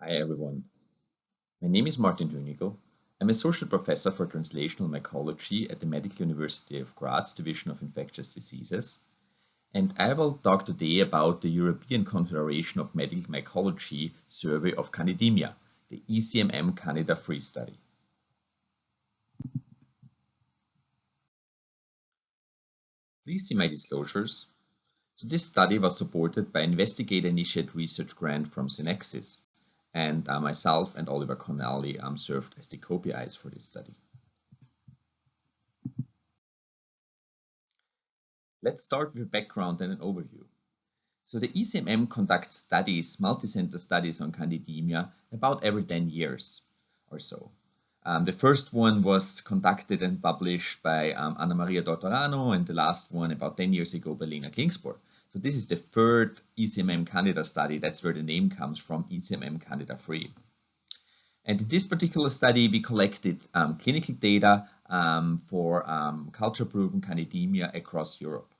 Hi everyone, my name is Martin Dünigl. I'm Associate Professor for Translational Mycology at the Medical University of Graz Division of Infectious Diseases, and I will talk today about the European Confederation of Medical Mycology Survey of Candidaemia, the ECMM Candida III study. Please see my disclosures. So this study was supported by investigator-initiated research grant from Synexis, and myself and Oliver Connelly served as the co-PIs for this study. Let's start with a background and an overview. So the ECMM conducts studies, multi-center studies on candidaemia about every 10 years or so. The first one was conducted and published by Anna Maria Tortorano, and the last one about 10 years ago by Lena Klingsborg. So this is the third ECMM Candida study. That's where the name comes from, ECMM Candida III. And in this particular study, we collected clinical data for culture-proven candidaemia across Europe.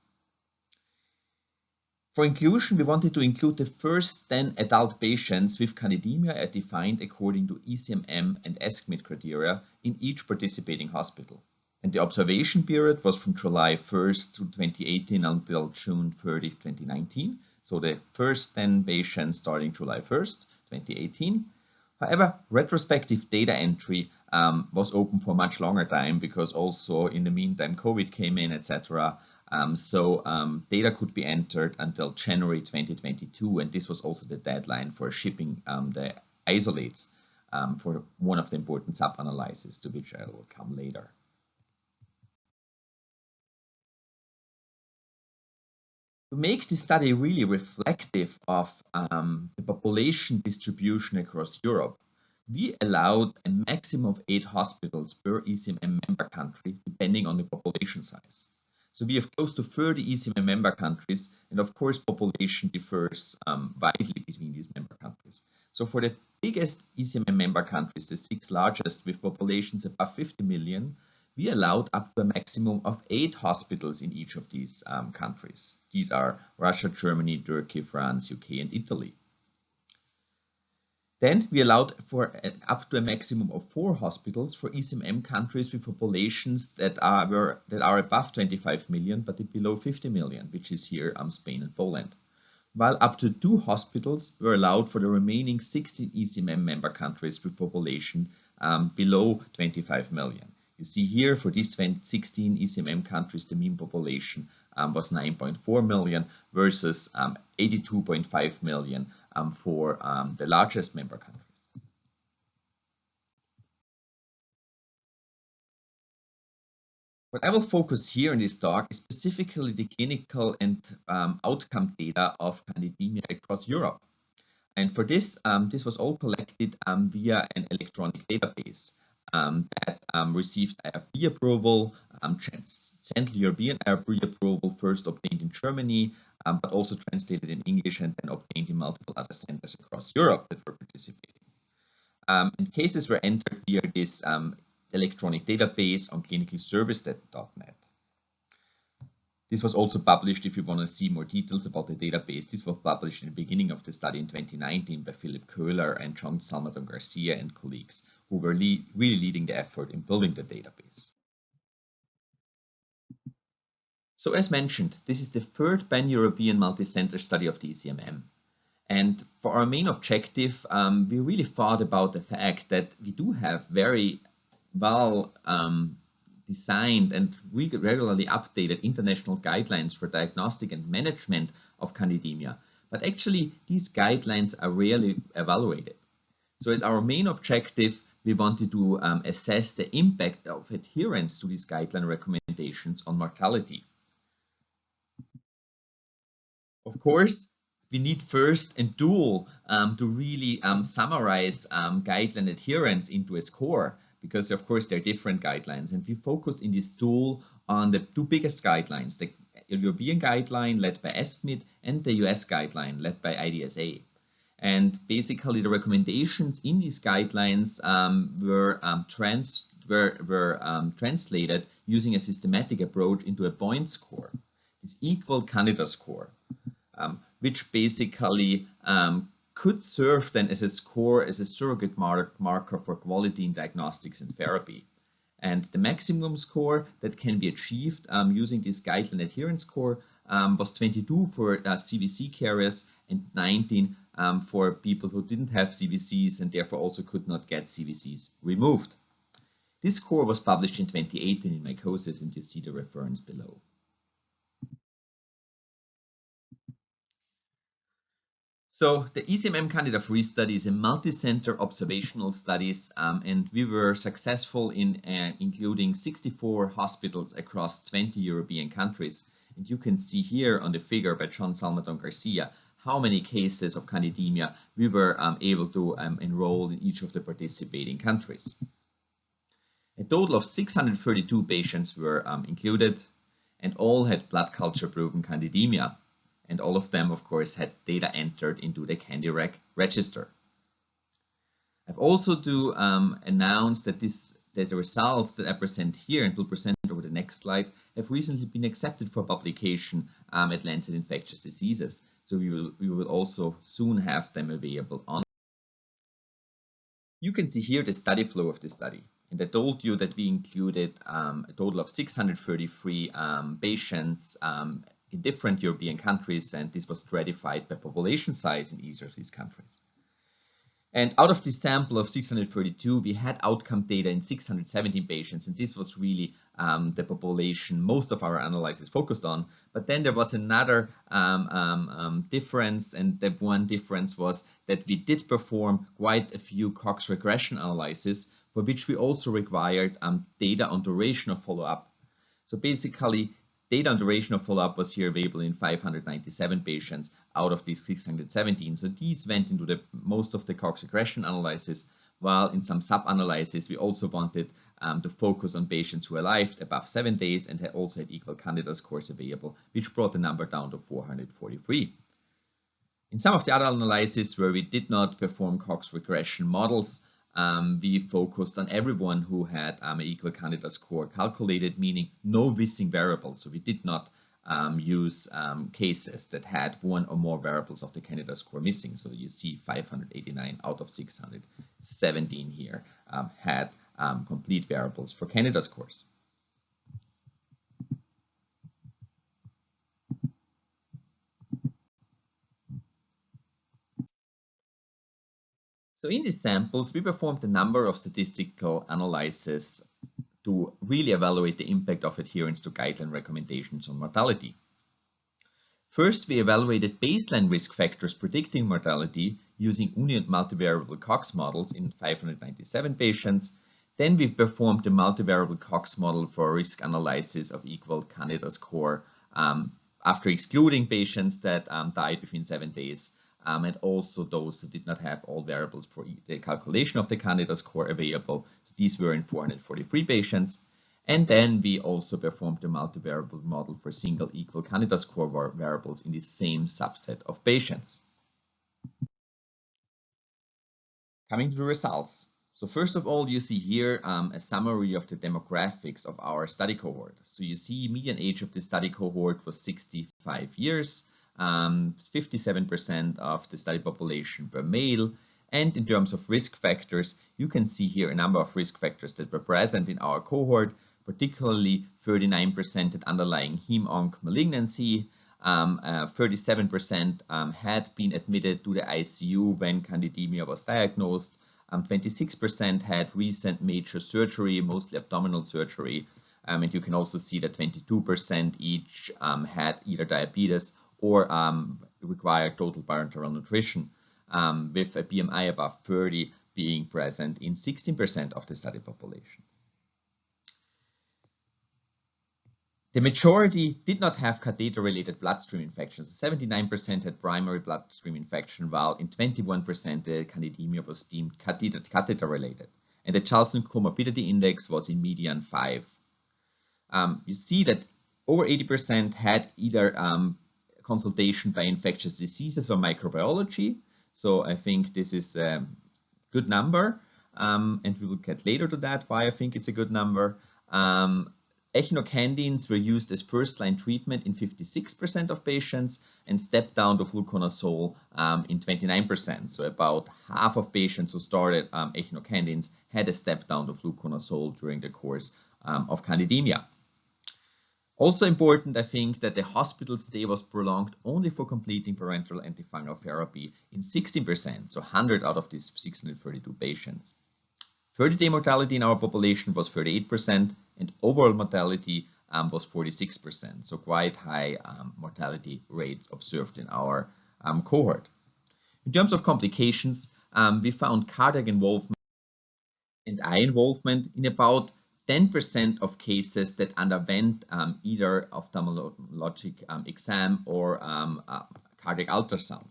For inclusion, we wanted to include the first 10 adult patients with candidaemia as defined according to ECMM and ESCMID criteria in each participating hospital. And the observation period was from July 1st to 2018 until June 30, 2019. So the first 10 patients starting July 1st, 2018. However, retrospective data entry was open for much longer time because also in the meantime COVID came in, etc. So data could be entered until January 2022, and this was also the deadline for shipping the isolates for one of the important sub-analyses to which I will come later. To make this study really reflective of the population distribution across Europe, we allowed a maximum of 8 hospitals per ECMM member country, depending on the population size. So we have close to 30 ECMM member countries, and of course population differs widely between these member countries. So for the biggest ECMM member countries, the 6 largest with populations above 50 million, we allowed up to a maximum of 8 hospitals in each of these countries. These are Russia, Germany, Turkey, France, UK, and Italy. Then we allowed for up to a maximum of 4 hospitals for ECMM countries with populations that are above 25 million but below 50 million, which is here Spain and Poland. While up to 2 hospitals were allowed for the remaining 16 ECMM member countries with population below 25 million. You see here for these 16 ECMM countries, the mean population was 9.4 million versus 82.5 million for the largest member countries. What I will focus here in this talk is specifically the clinical and outcome data of candidaemia across Europe. And for this, this was all collected via an electronic database that received IRB approval, Central European IRB approval first obtained in Germany, but also translated in English and then obtained in multiple other centers across Europe that were participating. And cases were entered via this electronic database on clinicalservice.net. This was also published, if you want to see more details about the database, this was published in the beginning of the study in 2019 by Philip Köhler and John Salvador Garcia and colleagues, who were really leading the effort in building the database. So as mentioned, this is the third pan-European multi-center study of the ECMM. And for our main objective, we really thought about the fact that we do have very well designed and regularly updated international guidelines for diagnostic and management of candidaemia. But actually, these guidelines are rarely evaluated. So as our main objective, we wanted to assess the impact of adherence to these guideline recommendations on mortality. Of course, we need first a tool to really summarize guideline adherence into a score, because of course there are different guidelines, and we focused in this tool on the 2 biggest guidelines, the European guideline led by ESCMID and the US guideline led by IDSA. And basically the recommendations in these guidelines were translated using a systematic approach into a point score, this equal Candida score, which basically could serve then as a score, as a surrogate marker for quality in diagnostics and therapy. And the maximum score that can be achieved using this guideline adherence score was 22 for CVC carriers and 19 for people who didn't have CVCs and therefore also could not get CVCs removed. This score was published in 2018 in Mycology, and you see the reference below. So the ECMM Candida III study is a multi-center observational studies, and we were successful in including 64 hospitals across 20 European countries. And you can see here on the figure by John Salmadon Garcia how many cases of candidemia we were able to enroll in each of the participating countries. A total of 632 patients were included, and all had blood culture proven candidemia. And all of them, of course, had data entered into the CandiRec register. I've also to announce that the results that I present here and will present over the next slide have recently been accepted for publication at Lancet Infectious Diseases. So we will also soon have them available on. You can see here the study flow of the study. And I told you that we included a total of 633 patients in different European countries, and this was stratified by population size in each of these countries. And out of this sample of 632, we had outcome data in 617 patients, and this was really the population most of our analysis focused on. But then there was another difference, and the one difference was that we did perform quite a few Cox-regression analyses, for which we also required data on duration of follow-up. So basically, data on duration of follow-up was here available in 597 patients out of these 617. So these went into the most of the Cox-regression analysis, while in some sub-analysis we also wanted to focus on patients who arrived above 7 days and had also had equal Candida scores available, which brought the number down to 443. In some of the other analyses where we did not perform Cox-regression models, we focused on everyone who had an equal Candida score calculated, meaning no missing variables. So we did not use cases that had one or more variables of the Candida score missing. So you see 589 out of 617 here had complete variables for Candida scores. So in these samples, we performed a number of statistical analyses to really evaluate the impact of adherence to guideline recommendations on mortality. First, we evaluated baseline risk factors predicting mortality using uni and multivariable Cox models in 597 patients. Then we performed a multivariable Cox model for risk analysis of equal Candida score after excluding patients that died within 7 days. And also those that did not have all variables for the calculation of the Candida score available. So these were in 443 patients. And then we also performed a multivariable model for single equal Candida score variables in the same subset of patients. Coming to the results. So first of all, you see here a summary of the demographics of our study cohort. So you see median age of the study cohort was 65 years. 57% of the study population were male, and in terms of risk factors, you can see here a number of risk factors that were present in our cohort, particularly 39% had underlying hem-onc malignancy, 37% had been admitted to the ICU when candidemia was diagnosed, 26% had recent major surgery, mostly abdominal surgery, and you can also see that 22% each had either diabetes or required total parenteral nutrition, with a BMI above 30 being present in 16% of the study population. The majority did not have catheter-related bloodstream infections. 79% had primary bloodstream infection, while in 21% the candidemia was deemed catheter-related. And the Charlson comorbidity index was in median 5. You see that over 80% had either consultation by infectious diseases or microbiology. So I think this is a good number, and we will get later to that why I think it's a good number. Echinocandins were used as first-line treatment in 56% of patients and stepped down to fluconazole in 29%. So about half of patients who started echinocandins had a step down to fluconazole during the course of candidemia. Also important, I think, that the hospital stay was prolonged only for completing parenteral antifungal therapy in 16%, so 100 out of these 632 patients. 30-day mortality in our population was 38%, and overall mortality was 46%, so quite high mortality rates observed in our cohort. In terms of complications, we found cardiac involvement and eye involvement in about 10% of cases that underwent either ophthalmologic exam or cardiac ultrasound.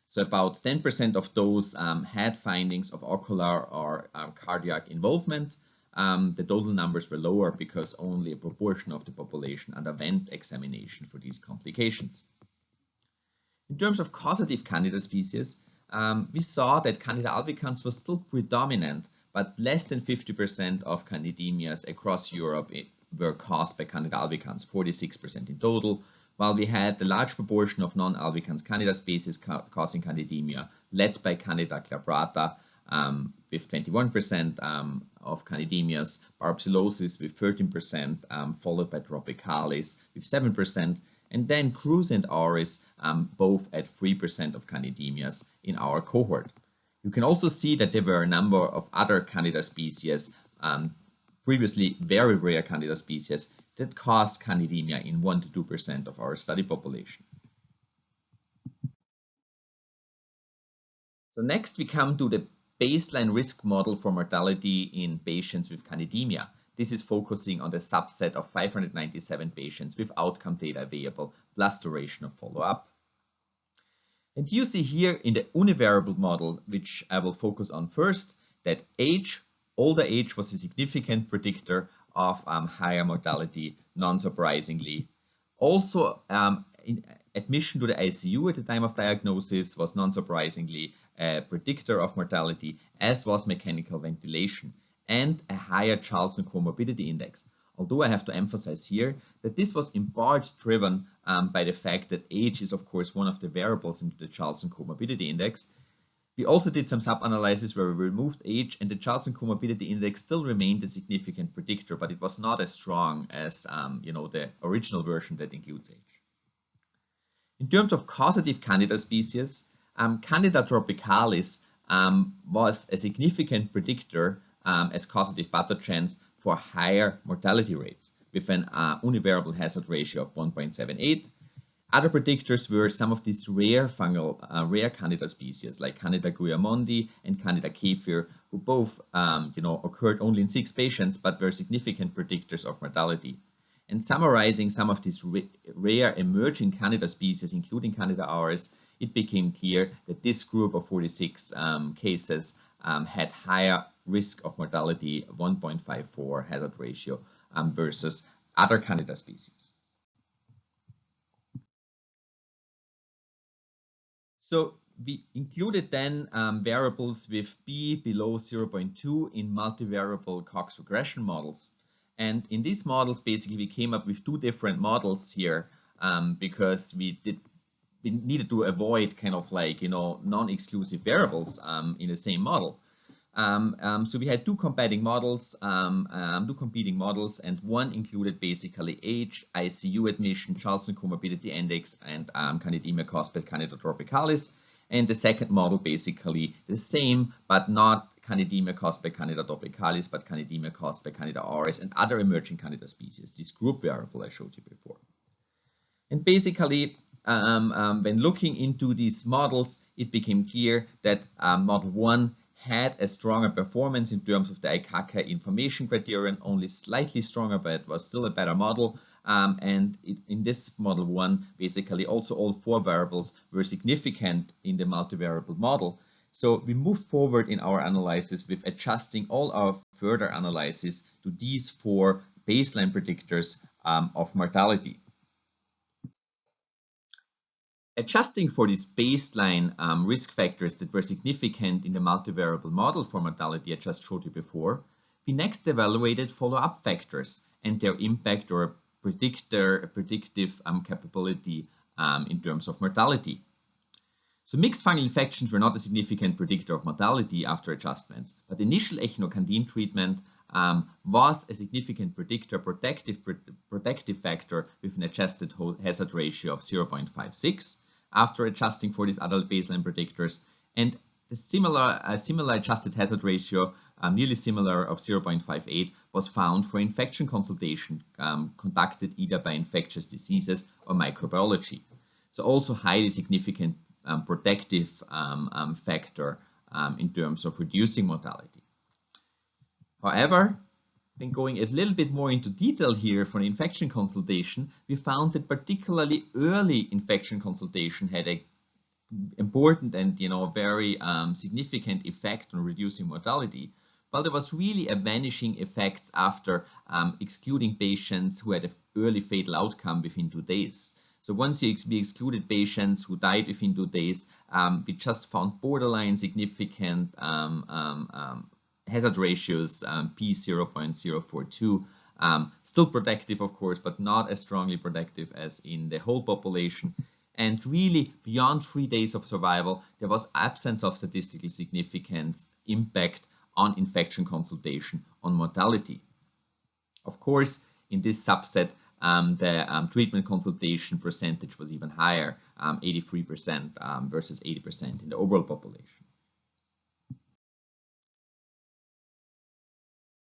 So about 10% of those had findings of ocular or cardiac involvement. The total numbers were lower because only a proportion of the population underwent examination for these complications. In terms of causative Candida species, we saw that Candida albicans was still predominant, but less than 50% of candidemias across Europe were caused by Candida albicans, 46% in total, while we had the large proportion of non-albicans Candida species causing candidemia, led by Candida glabrata with 21% of candidemias, Barbsilosis with 13%, followed by Tropicalis with 7%, and then Crus and Auris both at 3% of candidemias in our cohort. You can also see that there were a number of other Candida species, previously very rare Candida species, that caused candidemia in 1 to 2% of our study population. So next we come to the baseline risk model for mortality in patients with candidemia. This is focusing on the subset of 597 patients with outcome data available plus duration of follow-up. And you see here in the univariable model, which I will focus on first, that older age was a significant predictor of higher mortality, non-surprisingly. Also, admission to the ICU at the time of diagnosis was non-surprisingly a predictor of mortality, as was mechanical ventilation and a higher Charlson comorbidity index. Although I have to emphasize here that this was in part driven by the fact that age is of course one of the variables into the Charlson comorbidity index. We also did some sub-analysis where we removed age, and the Charlson comorbidity index still remained a significant predictor, but it was not as strong as the original version that includes age. In terms of causative Candida species, Candida tropicalis was a significant predictor as causative pathogens for higher mortality rates with an univariable hazard ratio of 1.78. Other predictors were some of these rare rare Candida species like Candida guillamondi and Candida kefir, who both occurred only in 6 patients but were significant predictors of mortality. And summarizing some of these rare emerging Candida species, including Candida auris, it became clear that this group of 46 cases had higher risk of mortality, 1.54 hazard ratio versus other Candida species. So we included then variables with B below 0.2 in multivariable Cox-regression models. And in these models, basically, we came up with 2 different models here because we needed to avoid kind of like, non-exclusive variables in the same model. So we had 2 competing models, and one included basically age, ICU admission, Charlson comorbidity index, and candidemia caused by Candida tropicalis. And the second model basically the same, but not candidemia caused by Candida tropicalis, but candidemia caused by Candida auris and other emerging Candida species, this group variable I showed you before. And basically, when looking into these models, it became clear that model 1 had a stronger performance in terms of the ICACA information criterion, only slightly stronger, but it was still a better model. And in this model 1, basically also all 4 variables were significant in the multivariable model. So we moved forward in our analysis with adjusting all our further analysis to these 4 baseline predictors of mortality. Adjusting for these baseline risk factors that were significant in the multivariable model for mortality I just showed you before, We next evaluated follow-up factors and their impact or predictive capability in terms of mortality. So mixed fungal infections were not a significant predictor of mortality after adjustments, but initial echinocandin treatment was a significant predictor, protective factor with an adjusted hazard ratio of 0.56 after adjusting for these adult baseline predictors, and the similar adjusted hazard ratio, nearly similar, of 0.58 was found for infection consultation conducted either by infectious diseases or microbiology. So also highly significant protective factor in terms of reducing mortality. However, when going a little bit more into detail here for an infection consultation, we found that particularly early infection consultation had a important and very significant effect on reducing mortality, while there was really a vanishing effects after excluding patients who had an early fatal outcome within 2 days. So once we excluded patients who died within 2 days, we just found borderline significant hazard ratios, P 0.042, still protective of course, but not as strongly protective as in the whole population. And really beyond 3 days of survival, there was absence of statistically significant impact on infection consultation on mortality. Of course, in this subset, the treatment consultation percentage was even higher, 83% versus 80% in the overall population.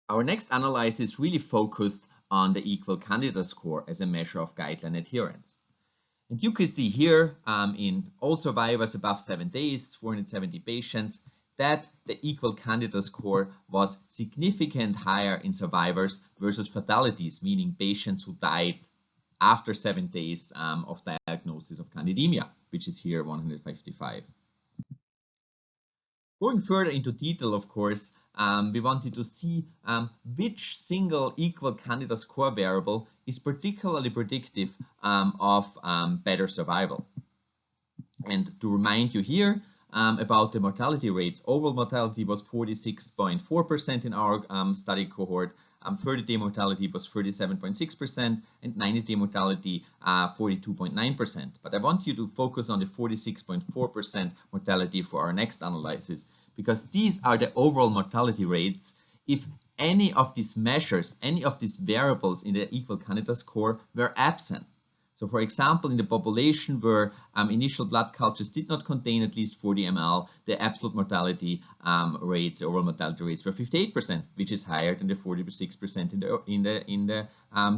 Our next analysis really focused on the equal Candida score as a measure of guideline adherence. And you can see here in all survivors above 7 days, 470 patients, that the equal Candida score was significantly higher in survivors versus fatalities, meaning patients who died after 7 days of diagnosis of candidaemia, which is here 155. Going further into detail, of course, we wanted to see which single equal Candida score variable is particularly predictive of better survival. And to remind you here about the mortality rates, overall mortality was 46.4% in our study cohort, 30-day mortality was 37.6%, and 90-day mortality 42.9%. But I want you to focus on the 46.4% mortality for our next analysis, because these are the overall mortality rates if any of these measures, any of these variables in the equal Candida score were absent. So for example, in the population where initial blood cultures did not contain at least 40 ml, the absolute mortality rates, the overall mortality rates were 58%, which is higher than the 46% in the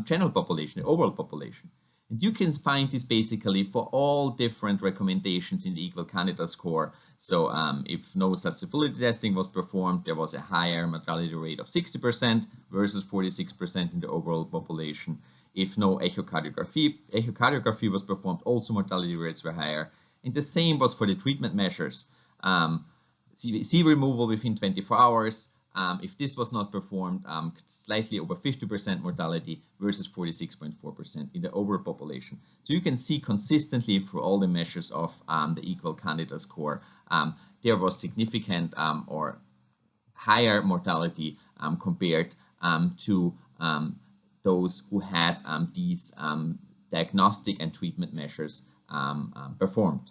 general population, the overall population. And you can find this basically for all different recommendations in the equal Candida score. So if no susceptibility testing was performed, there was a higher mortality rate of 60% versus 46% in the overall population. If no echocardiography was performed, also mortality rates were higher. And the same was for the treatment measures. CVC removal within 24 hours. If this was not performed, slightly over 50% mortality versus 46.4% in the overall population. So you can see consistently through all the measures of the equal Candida score, there was significant or higher mortality compared to those who had these diagnostic and treatment measures performed.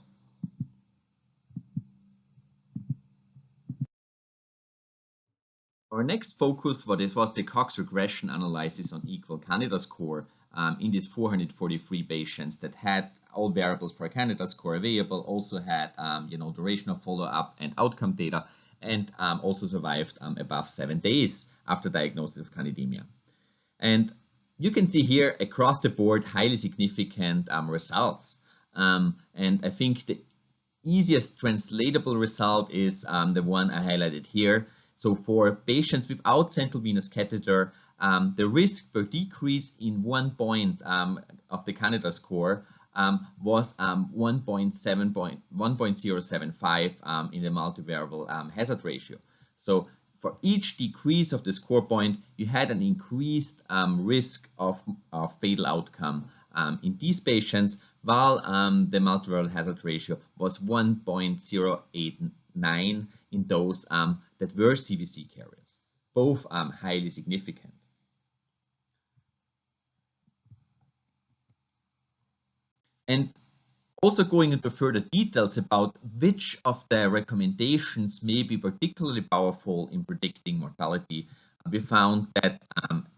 Our next focus was the Cox-regression analysis on equal Candida score in these 443 patients that had all variables for a Candida score available, also had duration of follow-up and outcome data, and also survived above 7 days after diagnosis of candidaemia. And you can see here across the board highly significant results. And I think the easiest translatable result is the one I highlighted here. So for patients without central venous catheter, the risk for decrease in 1 point of the Candida score was 1.075 in the multivariable hazard ratio. So for each decrease of the score point, you had an increased risk of fatal outcome in these patients, while the multivariable hazard ratio was 1.089 in those that were CVC carriers. both highly significant. And also going into further details about which of the recommendations may be particularly powerful in predicting mortality, we found that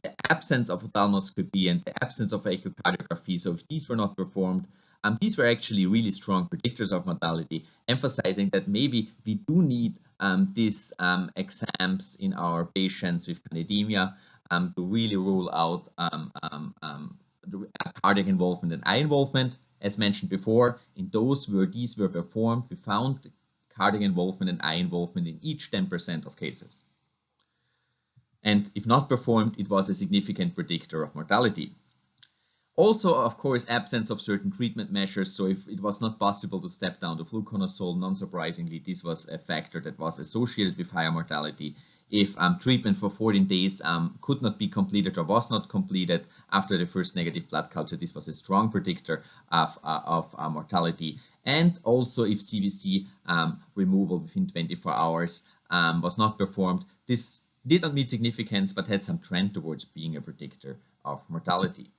the absence of ophthalmoscopy and the absence of echocardiography, so if these were not performed, these were actually really strong predictors of mortality, emphasizing that maybe we do need these exams in our patients with candidaemia to really rule out cardiac involvement and eye involvement. As mentioned before, in those where these were performed, we found cardiac involvement and eye involvement in each 10% of cases. And if not performed, it was a significant predictor of mortality. Also, of course, absence of certain treatment measures. So if it was not possible to step down to fluconazole, non-surprisingly, this was a factor that was associated with higher mortality. If treatment for 14 days could not be completed or was not completed after the first negative blood culture, this was a strong predictor of mortality. And also if CVC removal within 24 hours was not performed, this did not meet significance but had some trend towards being a predictor of mortality.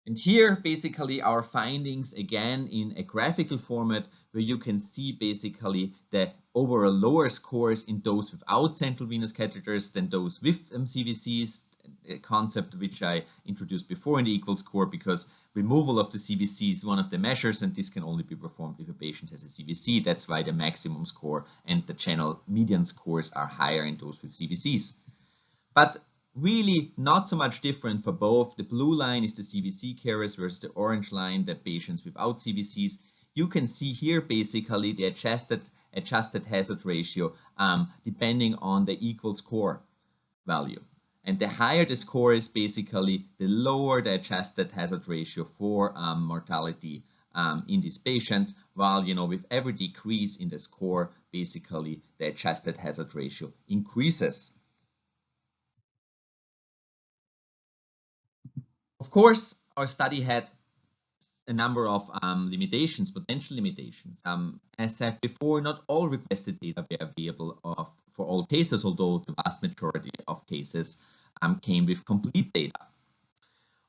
And here, basically, our findings again in a graphical format where you can see basically the overall lower scores in those without central venous catheters than those with CVCs, a concept which I introduced before in the equal score, because removal of the CVC is one of the measures, and this can only be performed if a patient has a CVC. That's why the maximum score and the general median scores are higher in those with CVCs. But really not so much different for both. The blue line is the CVC carriers versus the orange line, the patients without CVCs. You can see here basically the adjusted hazard ratio depending on the equal score value. And the higher the score is, basically the lower the adjusted hazard ratio for mortality in these patients, while with every decrease in the score, basically the adjusted hazard ratio increases. Of course, our study had a number of limitations, potential limitations. As said before, not all requested data were available for all cases, although the vast majority of cases came with complete data.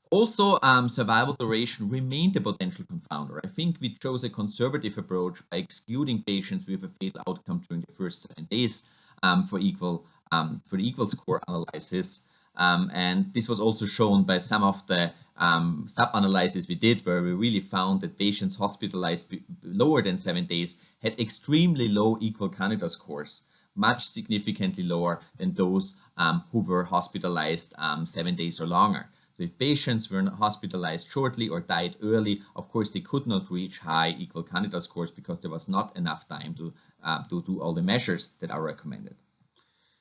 Also, survival duration remained a potential confounder. I think we chose a conservative approach by excluding patients with a fatal outcome during the first 7 days for the equal score analysis. And this was also shown by some of the sub-analyses we did, where we really found that patients hospitalized lower than 7 days had extremely low equal Candida scores, much significantly lower than those who were hospitalized 7 days or longer. So if patients were hospitalized shortly or died early, of course they could not reach high equal Candida scores because there was not enough time to do all the measures that are recommended.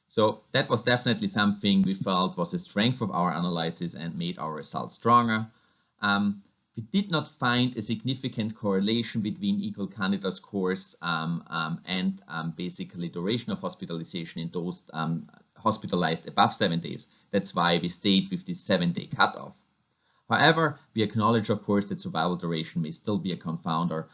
So that was definitely something we felt was a strength of our analysis and made our results stronger. We did not find a significant correlation between equal Candida scores and basically duration of hospitalization in those hospitalized above 7 days. That's why we stayed with this 7-day cutoff. However, we acknowledge, of course, that survival duration may still be a confounder.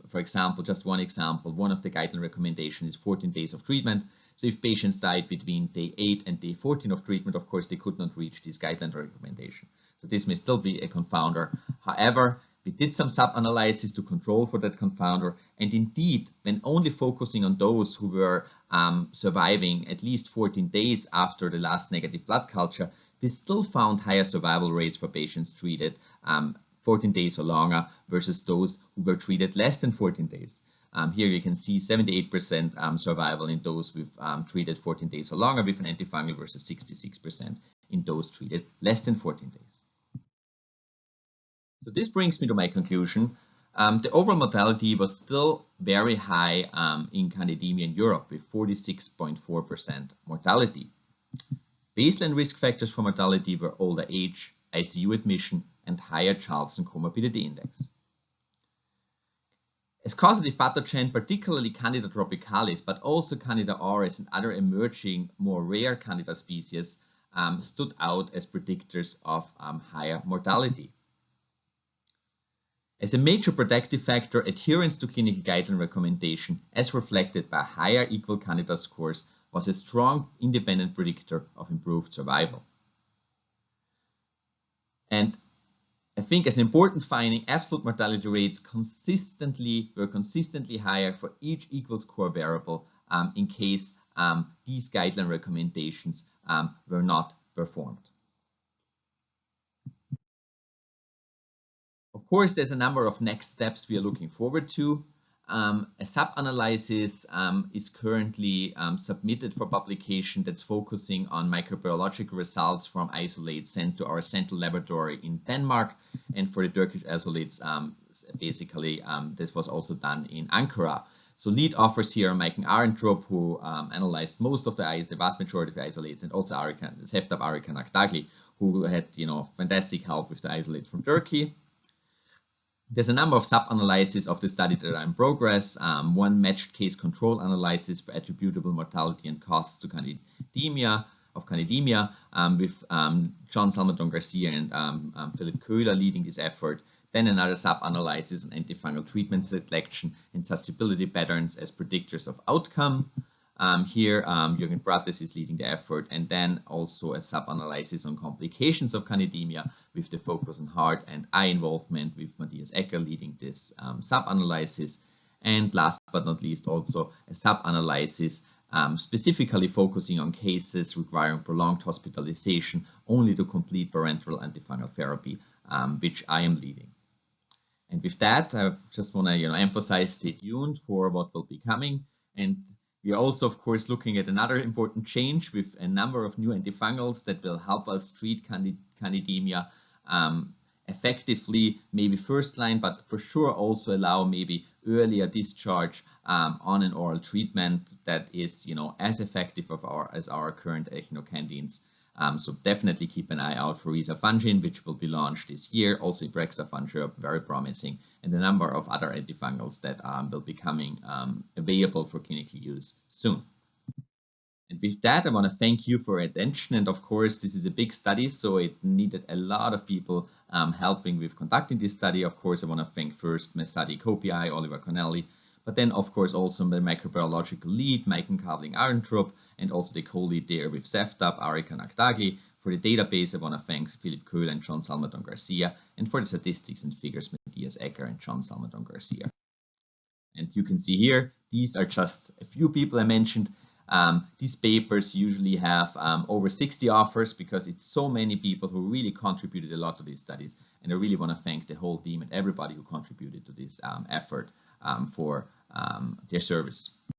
For example, just one example, one of the guideline recommendations is 14 days of treatment. So if patients died between day 8 and day 14 of treatment, of course, they could not reach this guideline recommendation. So this may still be a confounder. However, we did some sub-analysis to control for that confounder. And indeed, when only focusing on those who were surviving at least 14 days after the last negative blood culture, we still found higher survival rates for patients treated 14 days or longer versus those who were treated less than 14 days. Here you can see 78% survival in those with treated 14 days or longer with an antifungal versus 66% in those treated less than 14 days. So this brings me to my conclusion. The overall mortality was still very high in candidaemia in Europe with 46.4% mortality. Baseline risk factors for mortality were older age, ICU admission, and higher Charlson comorbidity index. As causative pathogen, particularly Candida tropicalis, but also Candida auris and other emerging, more rare Candida species stood out as predictors of higher mortality. As a major protective factor, adherence to clinical guideline recommendation, as reflected by higher equal Candida scores, was a strong independent predictor of improved survival. And I think as an important finding, absolute mortality rates were consistently higher for each equal score variable in case these guideline recommendations were not performed. Of course, there's a number of next steps we are looking forward to. A sub-analysis is currently submitted for publication that's focusing on microbiological results from isolates sent to our central laboratory in Denmark. And for the Turkish isolates, basically, this was also done in Ankara. So lead authors here are Mycology Arentrup, who analyzed most of the vast majority of the isolates, and also Seftap Arıkan, who had fantastic help with the isolate from Turkey. There's a number of sub-analyses of the study that are in progress. One matched case control analysis for attributable mortality and costs to candidaemia, with John Salmadon Garcia and Philip Köhler leading this effort. Then another sub-analysis on antifungal treatment selection and susceptibility patterns as predictors of outcome. Here, Jürgen Brattes is leading the effort, and then also a sub-analysis on complications of candidaemia with the focus on heart and eye involvement, with Matthias Ecker leading this sub-analysis. And last but not least, also a sub-analysis specifically focusing on cases requiring prolonged hospitalization only to complete parenteral antifungal therapy, which I am leading. And with that, I just want to emphasize, stay tuned for what will be coming. And we are also, of course, looking at another important change with a number of new antifungals that will help us treat candidaemia effectively, maybe first line, but for sure also allow maybe earlier discharge on an oral treatment that is, as effective as our current echinocandins. So definitely keep an eye out for risafantin, which will be launched this year. Also, ibrexafungerp, very promising, and a number of other antifungals that will be coming available for clinical use soon. And with that, I want to thank you for your attention. And of course, this is a big study, so it needed a lot of people helping with conducting this study. Of course, I want to thank first my study co-PI, Oliver Connelly, but then, of course, also the microbiological lead, Mycology Arentrup, and also the co-lead there with Seftap, Arıkan. For the database, I want to thank Philip Köhler and John Salmadon Garcia, and for the statistics and figures, Matthias Ecker and John Salmadon Garcia. And you can see here, these are just a few people I mentioned. These papers usually have over 60 authors because it's so many people who really contributed a lot to these studies. And I really want to thank the whole team and everybody who contributed to this effort for their service.